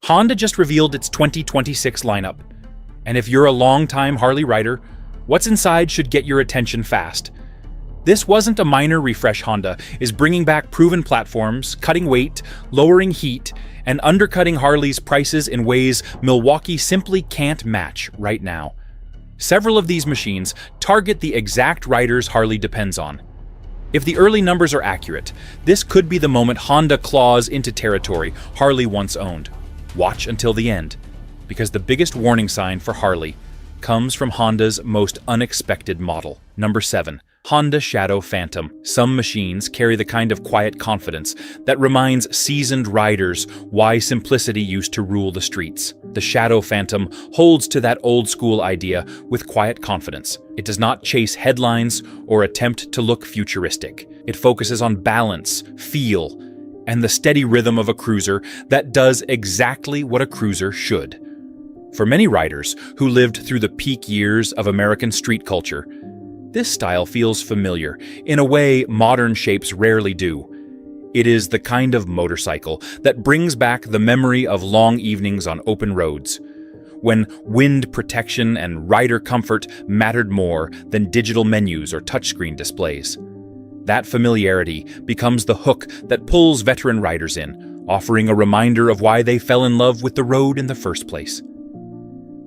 Honda just revealed its 2026 lineup. And if you're a longtime Harley rider, what's inside should get your attention fast. This wasn't a minor refresh. Honda is bringing back proven platforms, cutting weight, lowering heat, and undercutting Harley's prices in ways Milwaukee simply can't match right now. Several of these machines target the exact riders Harley depends on. If the early numbers are accurate, this could be the moment Honda claws into territory Harley once owned. Watch until the end, because the biggest warning sign for Harley comes from Honda's most unexpected model. Number 7. Honda Shadow Phantom. Some machines carry the kind of quiet confidence that reminds seasoned riders why simplicity used to rule the streets. The Shadow Phantom holds to that old-school idea with quiet confidence. It does not chase headlines or attempt to look futuristic. It focuses on balance, feel, and the steady rhythm of a cruiser that does exactly what a cruiser should. For many riders who lived through the peak years of American street culture, this style feels familiar in a way modern shapes rarely do. It is the kind of motorcycle that brings back the memory of long evenings on open roads, when wind protection and rider comfort mattered more than digital menus or touchscreen displays. That familiarity becomes the hook that pulls veteran riders in, offering a reminder of why they fell in love with the road in the first place.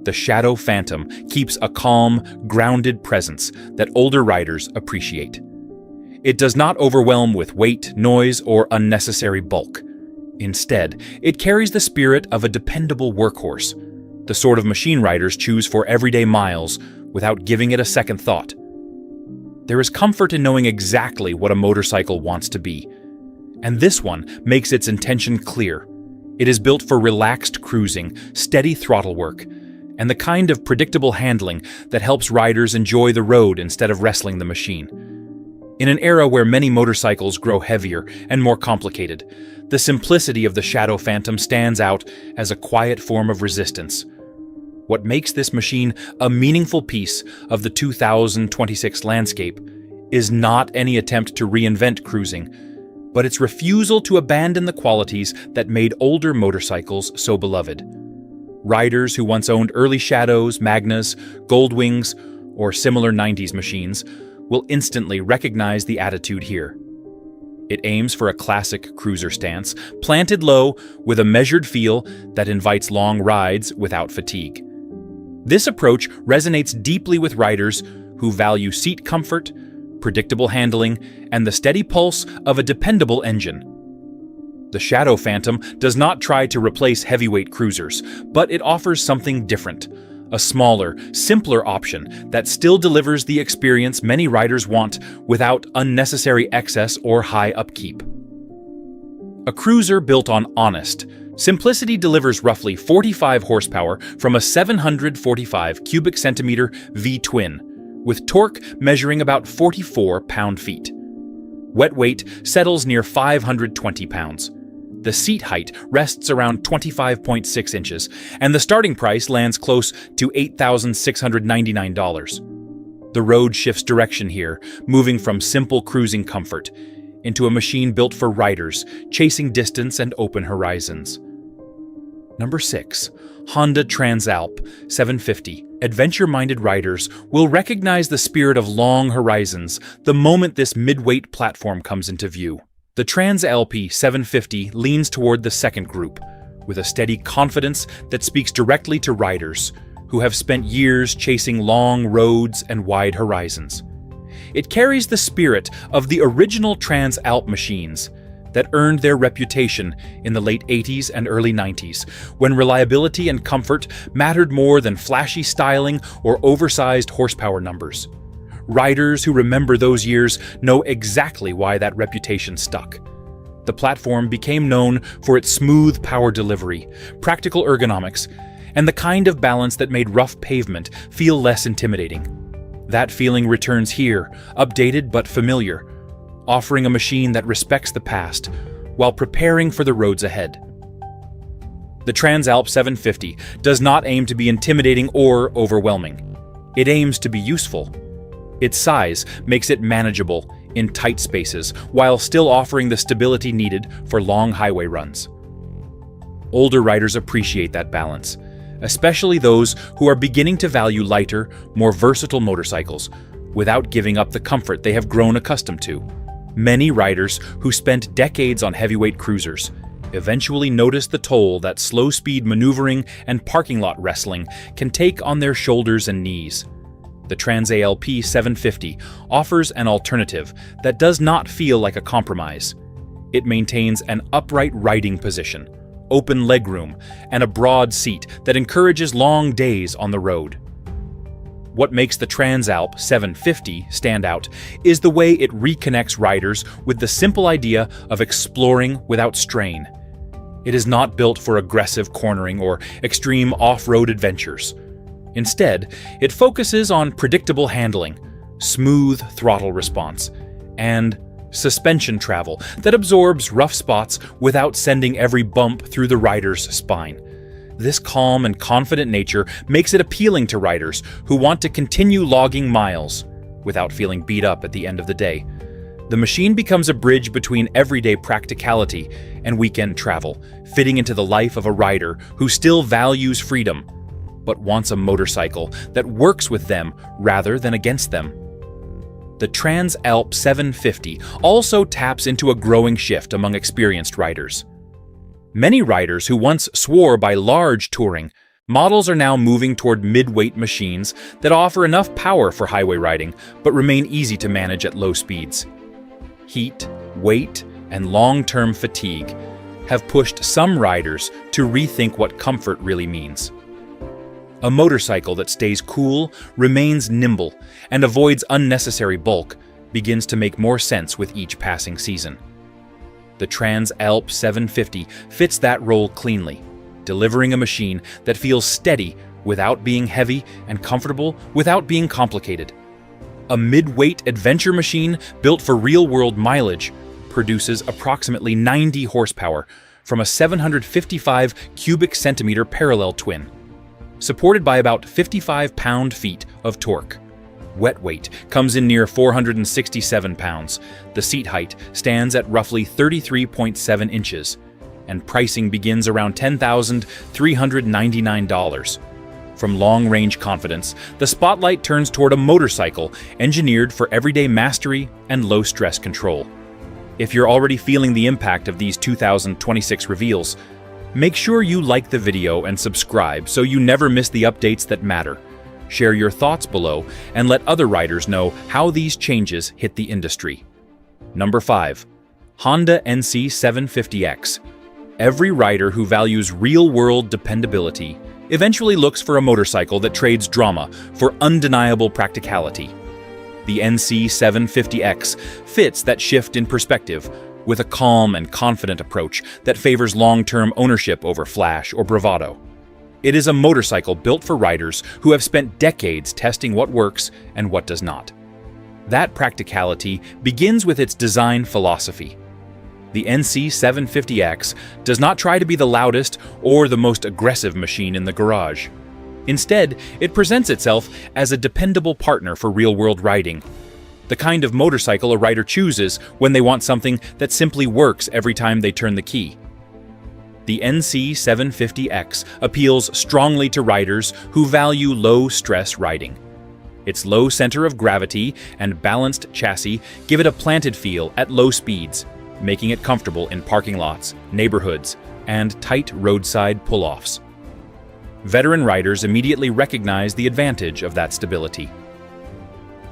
The Shadow Phantom keeps a calm, grounded presence that older riders appreciate. It does not overwhelm with weight, noise, or unnecessary bulk. Instead, it carries the spirit of a dependable workhorse, the sort of machine riders choose for everyday miles without giving it a second thought. There is comfort in knowing exactly what a motorcycle wants to be, and this one makes its intention clear. It is built for relaxed cruising, steady throttle work, and the kind of predictable handling that helps riders enjoy the road instead of wrestling the machine. In an era where many motorcycles grow heavier and more complicated, the simplicity of the Shadow Phantom stands out as a quiet form of resistance. What makes this machine a meaningful piece of the 2026 landscape is not any attempt to reinvent cruising, but its refusal to abandon the qualities that made older motorcycles so beloved. Riders who once owned early Shadows, Magnas, Goldwings, or similar 90s machines will instantly recognize the attitude here. It aims for a classic cruiser stance, planted low with a measured feel that invites long rides without fatigue. This approach resonates deeply with riders who value seat comfort, predictable handling, and the steady pulse of a dependable engine. The Shadow Phantom does not try to replace heavyweight cruisers, but it offers something different, a smaller, simpler option that still delivers the experience many riders want without unnecessary excess or high upkeep. A cruiser built on honest simplicity delivers roughly 45 horsepower from a 745 cubic centimeter V-twin, with torque measuring about 44 pound-feet. Wet weight settles near 520 pounds. The seat height rests around 25.6 inches, and the starting price lands close to $8,699. The road shifts direction here, moving from simple cruising comfort into a machine built for riders, chasing distance and open horizons. Number 6. Honda Transalp 750. Adventure-minded riders will recognize the spirit of long horizons the moment this mid-weight platform comes into view. The Transalp 750 leans toward the second group, with a steady confidence that speaks directly to riders who have spent years chasing long roads and wide horizons. It carries the spirit of the original Transalp machines that earned their reputation in the late 80s and early 90s, when reliability and comfort mattered more than flashy styling or oversized horsepower numbers. Riders who remember those years know exactly why that reputation stuck. The platform became known for its smooth power delivery, practical ergonomics, and the kind of balance that made rough pavement feel less intimidating. That feeling returns here, updated but familiar, offering a machine that respects the past while preparing for the roads ahead. The Transalp 750 does not aim to be intimidating or overwhelming. It aims to be useful. Its size makes it manageable in tight spaces while still offering the stability needed for long highway runs. Older riders appreciate that balance, especially those who are beginning to value lighter, more versatile motorcycles without giving up the comfort they have grown accustomed to. Many riders who spent decades on heavyweight cruisers eventually notice the toll that slow-speed maneuvering and parking lot wrestling can take on their shoulders and knees. The Transalp 750 offers an alternative that does not feel like a compromise. It maintains an upright riding position, open legroom, and a broad seat that encourages long days on the road. What makes the Transalp 750 stand out is the way it reconnects riders with the simple idea of exploring without strain. It is not built for aggressive cornering or extreme off-road adventures. Instead, it focuses on predictable handling, smooth throttle response, and suspension travel that absorbs rough spots without sending every bump through the rider's spine. This calm and confident nature makes it appealing to riders who want to continue logging miles without feeling beat up at the end of the day. The machine becomes a bridge between everyday practicality and weekend travel, fitting into the life of a rider who still values freedom, but wants a motorcycle that works with them rather than against them. The Transalp 750 also taps into a growing shift among experienced riders. Many riders who once swore by large touring, models are now moving toward mid-weight machines that offer enough power for highway riding but remain easy to manage at low speeds. Heat, weight, and long-term fatigue have pushed some riders to rethink what comfort really means. A motorcycle that stays cool, remains nimble, and avoids unnecessary bulk begins to make more sense with each passing season. The Transalp 750 fits that role cleanly, delivering a machine that feels steady without being heavy and comfortable without being complicated. A mid-weight adventure machine built for real-world mileage produces approximately 90 horsepower from a 755 cubic centimeter parallel twin, supported by about 55 pound-feet of torque. Wet weight comes in near 467 pounds. The seat height stands at roughly 33.7 inches, and pricing begins around $10,399. From long-range confidence, the spotlight turns toward a motorcycle engineered for everyday mastery and low-stress control. If you're already feeling the impact of these 2026 reveals, make sure you like the video and subscribe so you never miss the updates that matter. Share your thoughts below and let other riders know how these changes hit the industry. Number 5. Honda NC 750X. Every rider who values real-world dependability eventually looks for a motorcycle that trades drama for undeniable practicality. The NC 750X fits that shift in perspective with a calm and confident approach that favors long-term ownership over flash or bravado. It is a motorcycle built for riders who have spent decades testing what works and what does not. That practicality begins with its design philosophy. The NC 750X does not try to be the loudest or the most aggressive machine in the garage. Instead, it presents itself as a dependable partner for real-world riding, the kind of motorcycle a rider chooses when they want something that simply works every time they turn the key. The NC 750X appeals strongly to riders who value low-stress riding. Its low center of gravity and balanced chassis give it a planted feel at low speeds, making it comfortable in parking lots, neighborhoods, and tight roadside pull-offs. Veteran riders immediately recognize the advantage of that stability.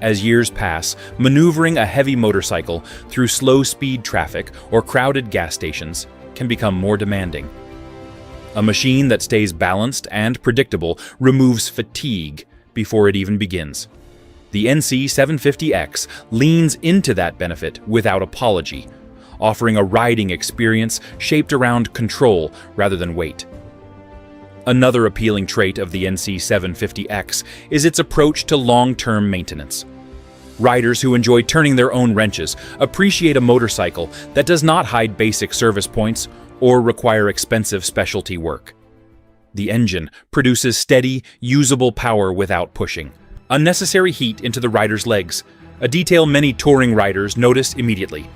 As years pass, maneuvering a heavy motorcycle through slow-speed traffic or crowded gas stations can become more demanding. A machine that stays balanced and predictable removes fatigue before it even begins. The NC 750X leans into that benefit without apology, offering a riding experience shaped around control rather than weight. Another appealing trait of the NC 750X is its approach to long-term maintenance. Riders who enjoy turning their own wrenches appreciate a motorcycle that does not hide basic service points or require expensive specialty work. The engine produces steady, usable power without pushing unnecessary heat into the rider's legs, a detail many touring riders notice immediately.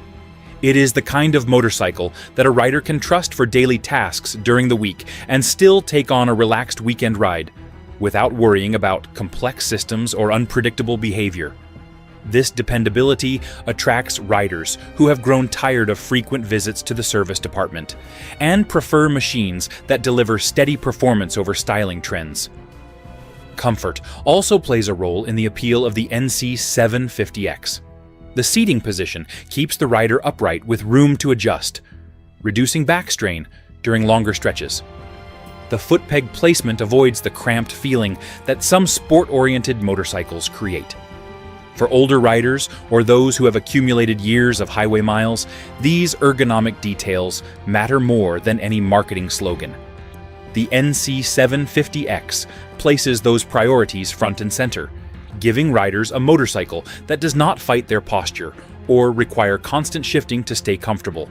It is the kind of motorcycle that a rider can trust for daily tasks during the week and still take on a relaxed weekend ride without worrying about complex systems or unpredictable behavior. This dependability attracts riders who have grown tired of frequent visits to the service department and prefer machines that deliver steady performance over styling trends. Comfort also plays a role in the appeal of the NC750X. The seating position keeps the rider upright with room to adjust, reducing back strain during longer stretches. The foot peg placement avoids the cramped feeling that some sport-oriented motorcycles create. For older riders or those who have accumulated years of highway miles, these ergonomic details matter more than any marketing slogan. The NC750X places those priorities front and center, giving riders a motorcycle that does not fight their posture or require constant shifting to stay comfortable.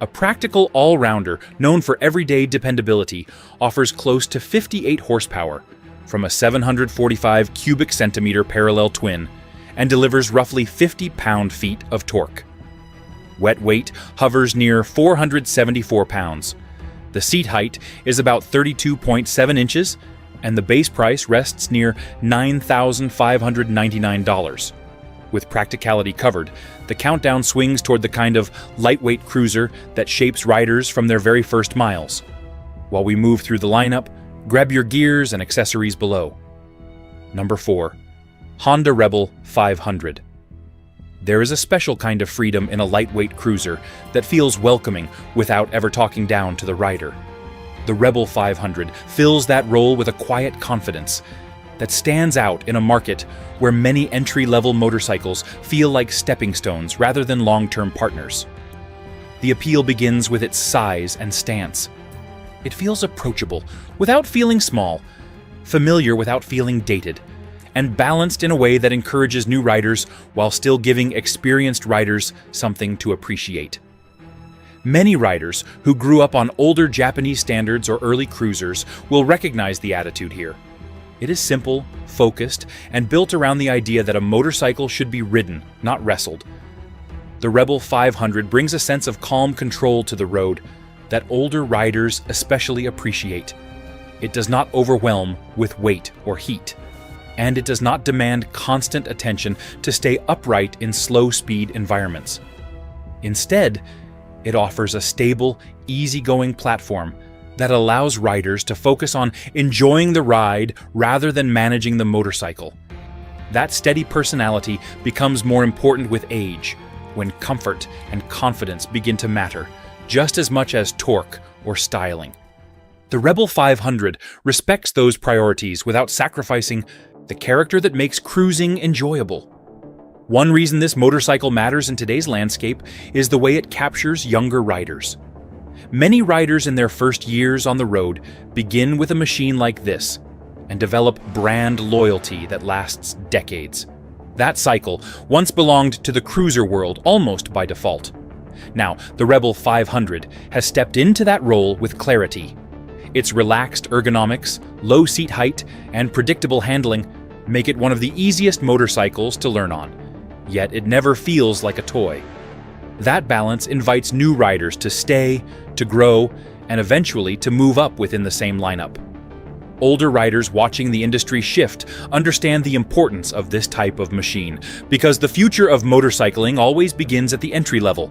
A practical all-rounder known for everyday dependability offers close to 58 horsepower from a 745 cubic centimeter parallel twin and delivers roughly 50 pound-feet of torque. Wet weight hovers near 474 pounds. The seat height is about 32.7 inches, and the base price rests near $9,599. With practicality covered, the countdown swings toward the kind of lightweight cruiser that shapes riders from their very first miles. While we move through the lineup, grab your gears and accessories below. Number 4. Honda Rebel 500. There is a special kind of freedom in a lightweight cruiser that feels welcoming without ever talking down to the rider. The Rebel 500 fills that role with a quiet confidence that stands out in a market where many entry-level motorcycles feel like stepping stones rather than long-term partners. The appeal begins with its size and stance. It feels approachable without feeling small, familiar without feeling dated, and balanced in a way that encourages new riders while still giving experienced riders something to appreciate. Many riders who grew up on older Japanese standards or early cruisers will recognize the attitude here. It is simple, focused, and built around the idea that a motorcycle should be ridden, not wrestled. The Rebel 500 brings a sense of calm control to the road that older riders especially appreciate. It does not overwhelm with weight or heat, and it does not demand constant attention to stay upright in slow-speed environments. Instead, it offers a stable, easygoing platform that allows riders to focus on enjoying the ride rather than managing the motorcycle. That steady personality becomes more important with age, when comfort and confidence begin to matter, just as much as torque or styling. The Rebel 500 respects those priorities without sacrificing the character that makes cruising enjoyable. One reason this motorcycle matters in today's landscape is the way it captures younger riders. Many riders in their first years on the road begin with a machine like this and develop brand loyalty that lasts decades. That cycle once belonged to the cruiser world almost by default. Now, the Rebel 500 has stepped into that role with clarity. Its relaxed ergonomics, low seat height, and predictable handling make it one of the easiest motorcycles to learn on, yet it never feels like a toy. That balance invites new riders to stay, to grow, and eventually to move up within the same lineup. Older riders watching the industry shift understand the importance of this type of machine, because the future of motorcycling always begins at the entry level.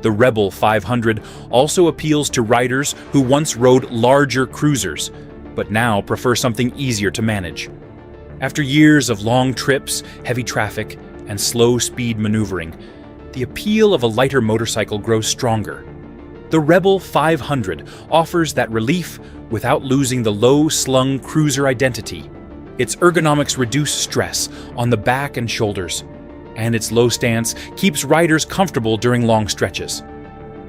The Rebel 500 also appeals to riders who once rode larger cruisers, but now prefer something easier to manage. After years of long trips, heavy traffic, and slow-speed maneuvering, the appeal of a lighter motorcycle grows stronger. The Rebel 500 offers that relief without losing the low-slung cruiser identity. Its ergonomics reduce stress on the back and shoulders, and its low stance keeps riders comfortable during long stretches.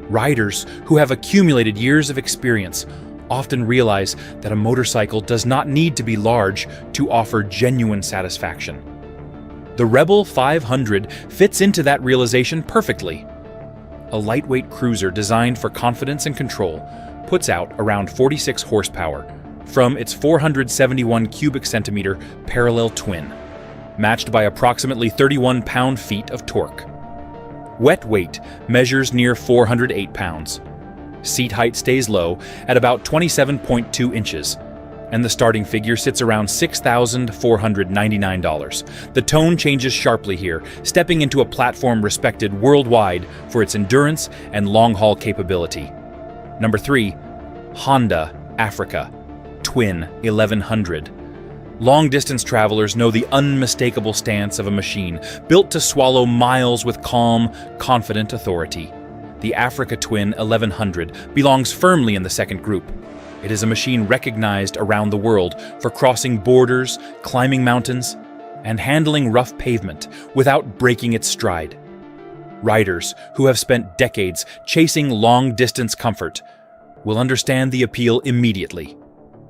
Riders who have accumulated years of experience often realize that a motorcycle does not need to be large to offer genuine satisfaction. The Rebel 500 fits into that realization perfectly. A lightweight cruiser designed for confidence and control puts out around 46 horsepower from its 471 cubic centimeter parallel twin, matched by approximately 31 pound-feet of torque. Wet weight measures near 408 pounds. Seat height stays low at about 27.2 inches, and the starting figure sits around $6,499. The tone changes sharply here, stepping into a platform respected worldwide for its endurance and long-haul capability. Number 3. Honda Africa Twin 1100. Long-distance travelers know the unmistakable stance of a machine built to swallow miles with calm, confident authority. The Africa Twin 1100 belongs firmly in the second group. It is a machine recognized around the world for crossing borders, climbing mountains, and handling rough pavement without breaking its stride. Riders who have spent decades chasing long-distance comfort will understand the appeal immediately.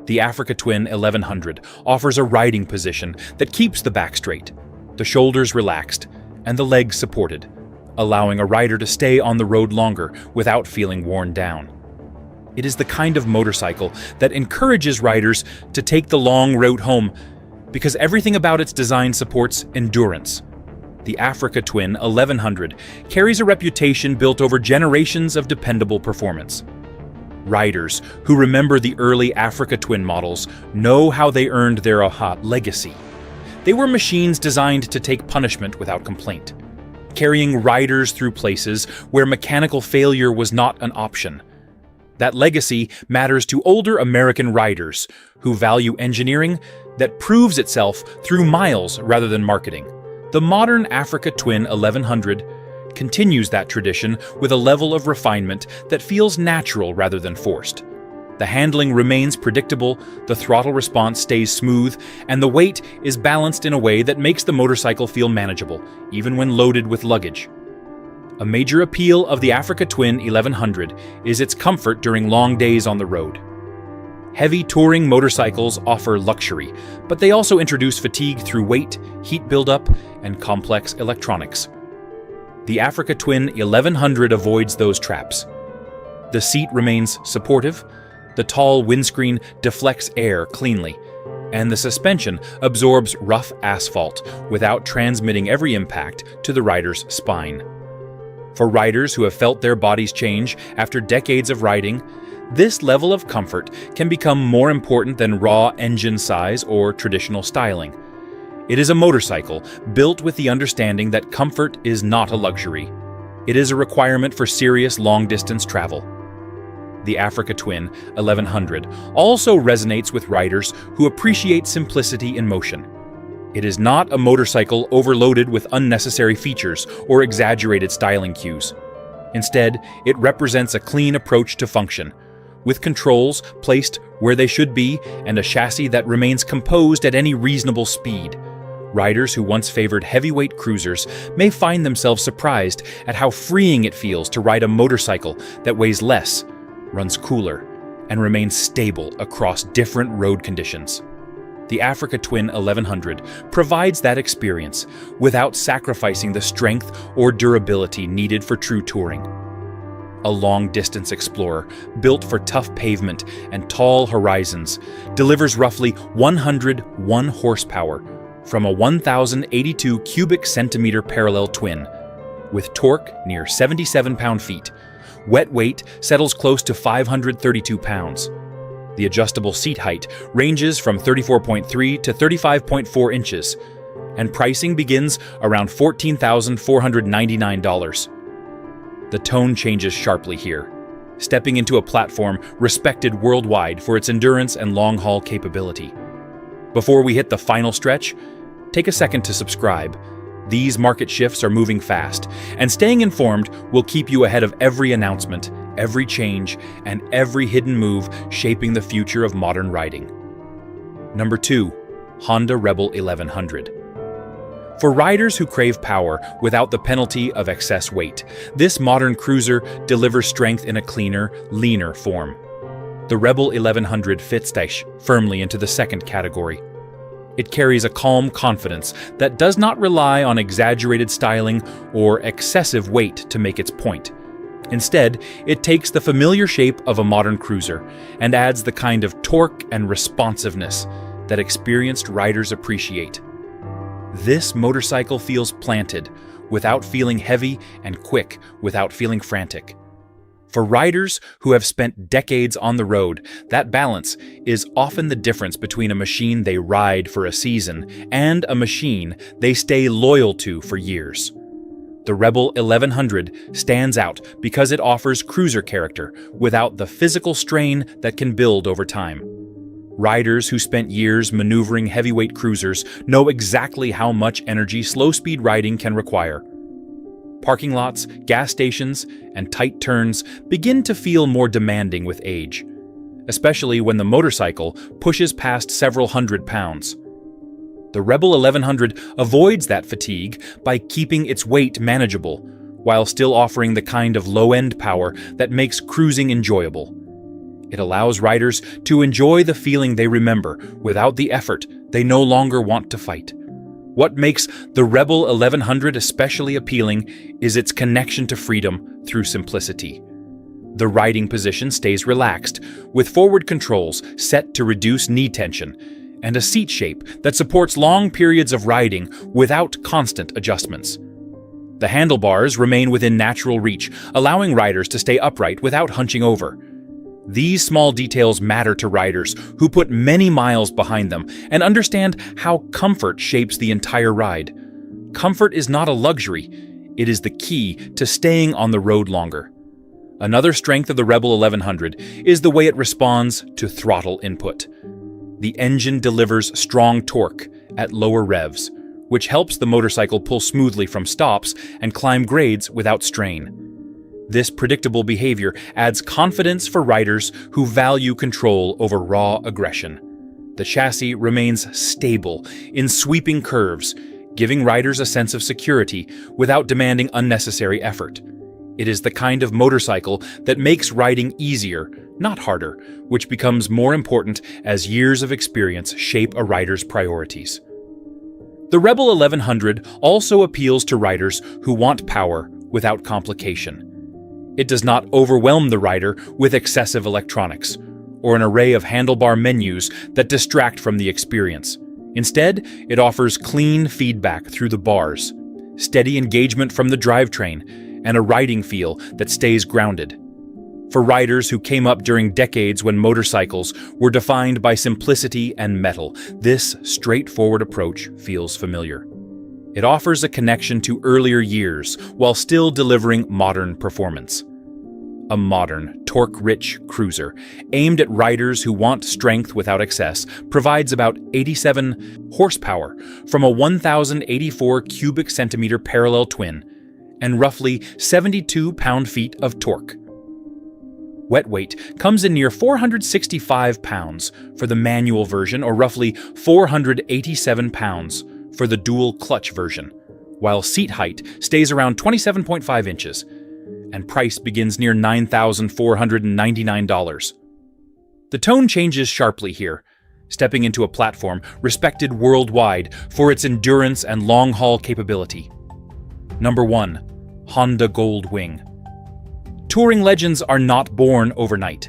The Africa Twin 1100 offers a riding position that keeps the back straight, the shoulders relaxed, and the legs supported, allowing a rider to stay on the road longer without feeling worn down. It is the kind of motorcycle that encourages riders to take the long route home because everything about its design supports endurance. The Africa Twin 1100 carries a reputation built over generations of dependable performance. Riders who remember the early Africa Twin models know how they earned their legacy. They were machines designed to take punishment without complaint, carrying riders through places where mechanical failure was not an option. That legacy matters to older American riders who value engineering that proves itself through miles rather than marketing. The modern Africa Twin 1100 continues that tradition with a level of refinement that feels natural rather than forced. The handling remains predictable, the throttle response stays smooth, and the weight is balanced in a way that makes the motorcycle feel manageable, even when loaded with luggage. A major appeal of the Africa Twin 1100 is its comfort during long days on the road. Heavy touring motorcycles offer luxury, but they also introduce fatigue through weight, heat buildup, and complex electronics. The Africa Twin 1100 avoids those traps. The seat remains supportive, the tall windscreen deflects air cleanly, and the suspension absorbs rough asphalt without transmitting every impact to the rider's spine. For riders who have felt their bodies change after decades of riding, this level of comfort can become more important than raw engine size or traditional styling. It is a motorcycle built with the understanding that comfort is not a luxury. It is a requirement for serious long-distance travel. The Africa Twin 1100 also resonates with riders who appreciate simplicity in motion. It is not a motorcycle overloaded with unnecessary features or exaggerated styling cues. Instead, it represents a clean approach to function, with controls placed where they should be and a chassis that remains composed at any reasonable speed. Riders who once favored heavyweight cruisers may find themselves surprised at how freeing it feels to ride a motorcycle that weighs less, runs cooler, and remains stable across different road conditions. The Africa Twin 1100 provides that experience without sacrificing the strength or durability needed for true touring. A long-distance explorer built for tough pavement and tall horizons delivers roughly 101 horsepower from a 1,082 cubic centimeter parallel twin. With torque near 77 pound-feet, wet weight settles close to 532 pounds. The adjustable seat height ranges from 34.3 to 35.4 inches, and pricing begins around $14,499. The tone changes sharply here, stepping into a platform respected worldwide for its endurance and long-haul capability. Before we hit the final stretch, take a second to subscribe. These market shifts are moving fast, and staying informed will keep you ahead of every announcement, every change, and every hidden move shaping the future of modern riding. Number 2. Honda Rebel 1100. For riders who crave power without the penalty of excess weight, this modern cruiser delivers strength in a cleaner, leaner form. The Rebel 1100 fits firmly into the second category. It carries a calm confidence that does not rely on exaggerated styling or excessive weight to make its point. Instead, it takes the familiar shape of a modern cruiser and adds the kind of torque and responsiveness that experienced riders appreciate. This motorcycle feels planted, without feeling heavy, and quick, without feeling frantic. For riders who have spent decades on the road, that balance is often the difference between a machine they ride for a season and a machine they stay loyal to for years. The Rebel 1100 stands out because it offers cruiser character without the physical strain that can build over time. Riders who spent years maneuvering heavyweight cruisers know exactly how much energy slow-speed riding can require. Parking lots, gas stations, and tight turns begin to feel more demanding with age, especially when the motorcycle pushes past several hundred pounds. The Rebel 1100 avoids that fatigue by keeping its weight manageable, while still offering the kind of low-end power that makes cruising enjoyable. It allows riders to enjoy the feeling they remember without the effort they no longer want to fight. What makes the Rebel 1100 especially appealing is its connection to freedom through simplicity. The riding position stays relaxed, with forward controls set to reduce knee tension, and a seat shape that supports long periods of riding without constant adjustments. The handlebars remain within natural reach, allowing riders to stay upright without hunching over. These small details matter to riders who put many miles behind them and understand how comfort shapes the entire ride. Comfort is not a luxury, it is the key to staying on the road longer. Another strength of the Rebel 1100 is the way it responds to throttle input. The engine delivers strong torque at lower revs, which helps the motorcycle pull smoothly from stops and climb grades without strain. This predictable behavior adds confidence for riders who value control over raw aggression. The chassis remains stable in sweeping curves, giving riders a sense of security without demanding unnecessary effort. It is the kind of motorcycle that makes riding easier, not harder, which becomes more important as years of experience shape a rider's priorities. The Rebel 1100 also appeals to riders who want power without complication. It does not overwhelm the rider with excessive electronics or an array of handlebar menus that distract from the experience. Instead, it offers clean feedback through the bars, steady engagement from the drivetrain, and a riding feel that stays grounded. For riders who came up during decades when motorcycles were defined by simplicity and metal, this straightforward approach feels familiar. It offers a connection to earlier years while still delivering modern performance. A modern, torque-rich cruiser, aimed at riders who want strength without excess, provides about 87 horsepower from a 1,084 cubic centimeter parallel twin and roughly 72 pound-feet of torque. Wet weight comes in near 465 pounds for the manual version, or roughly 487 pounds for the dual clutch version, while seat height stays around 27.5 inches, and price begins near $9,499. The tone changes sharply here, stepping into a platform respected worldwide for its endurance and long-haul capability. Number 1. Honda Gold Wing. Touring legends are not born overnight.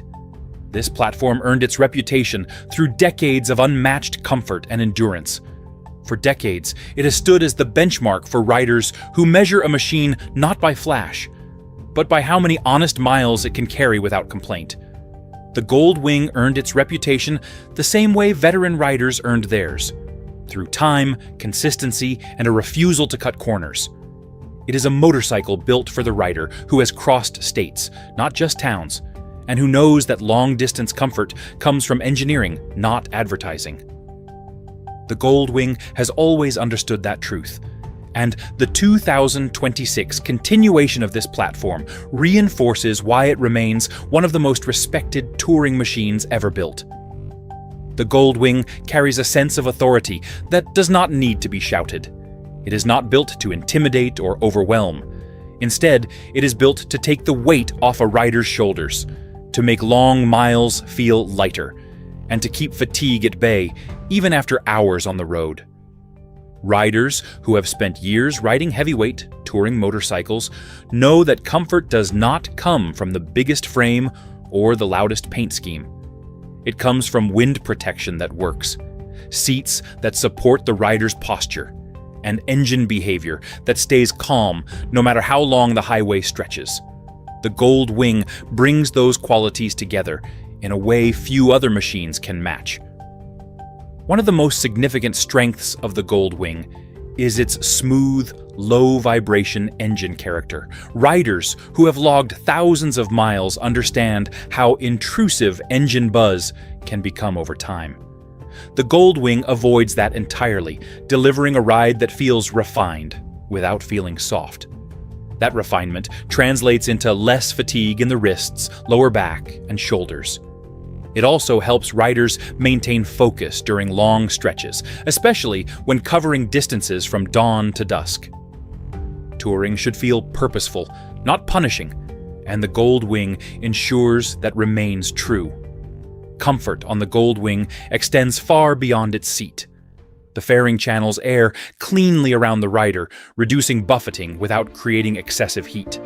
This platform earned its reputation through decades of unmatched comfort and endurance. For decades, it has stood as the benchmark for riders who measure a machine not by flash, but by how many honest miles it can carry without complaint. The Gold Wing earned its reputation the same way veteran riders earned theirs, through time, consistency, and a refusal to cut corners. It is a motorcycle built for the rider who has crossed states, not just towns, and who knows that long-distance comfort comes from engineering, not advertising. The Gold Wing has always understood that truth, and the 2026 continuation of this platform reinforces why it remains one of the most respected touring machines ever built. The Gold Wing carries a sense of authority that does not need to be shouted. It is not built to intimidate or overwhelm. Instead, it is built to take the weight off a rider's shoulders, to make long miles feel lighter, and to keep fatigue at bay even after hours on the road. Riders who have spent years riding heavyweight, touring motorcycles know that comfort does not come from the biggest frame or the loudest paint scheme. It comes from wind protection that works, seats that support the rider's posture, and engine behavior that stays calm no matter how long the highway stretches. The Gold Wing brings those qualities together in a way few other machines can match. One of the most significant strengths of the Gold Wing is its smooth, low-vibration engine character. Riders who have logged thousands of miles understand how intrusive engine buzz can become over time. The Gold Wing avoids that entirely, delivering a ride that feels refined without feeling soft. That refinement translates into less fatigue in the wrists, lower back, and shoulders. It also helps riders maintain focus during long stretches, especially when covering distances from dawn to dusk. Touring should feel purposeful, not punishing, and the Gold Wing ensures that remains true. Comfort on the Gold Wing extends far beyond its seat. The fairing channels air cleanly around the rider, reducing buffeting without creating excessive heat.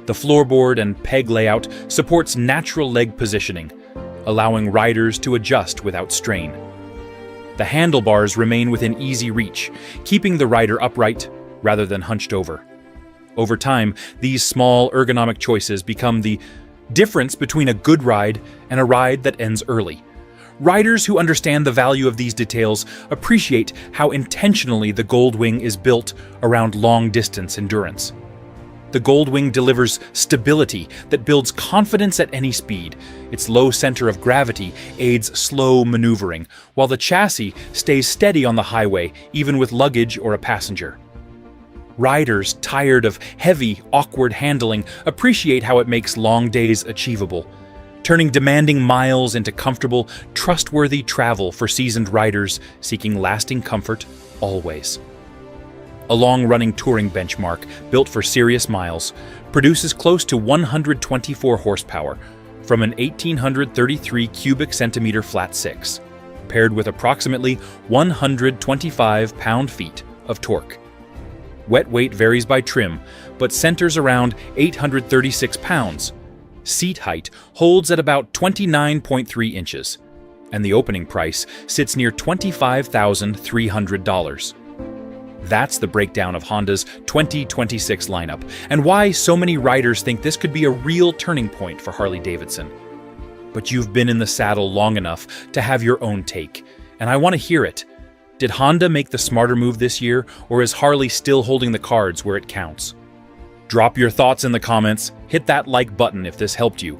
The floorboard and peg layout supports natural leg positioning, allowing riders to adjust without strain. The handlebars remain within easy reach, keeping the rider upright rather than hunched over. Over time, these small ergonomic choices become the difference between a good ride and a ride that ends early. Riders who understand the value of these details appreciate how intentionally the Gold Wing is built around long-distance endurance. The Gold Wing delivers stability that builds confidence at any speed. Its low center of gravity aids slow maneuvering, while the chassis stays steady on the highway, even with luggage or a passenger. Riders tired of heavy, awkward handling appreciate how it makes long days achievable, turning demanding miles into comfortable, trustworthy travel for seasoned riders seeking lasting comfort always. A long-running touring benchmark built for serious miles produces close to 124 horsepower from an 1,833 cubic centimeter flat six, paired with approximately 125 pound-feet of torque. Wet weight varies by trim, but centers around 836 pounds. Seat height holds at about 29.3 inches, and the opening price sits near $25,300. That's the breakdown of Honda's 2026 lineup, and why so many riders think this could be a real turning point for Harley-Davidson. But you've been in the saddle long enough to have your own take, and I want to hear it. Did Honda make the smarter move this year, or is Harley still holding the cards where it counts? Drop your thoughts in the comments, hit that like button if this helped you,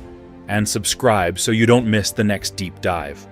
and subscribe so you don't miss the next deep dive.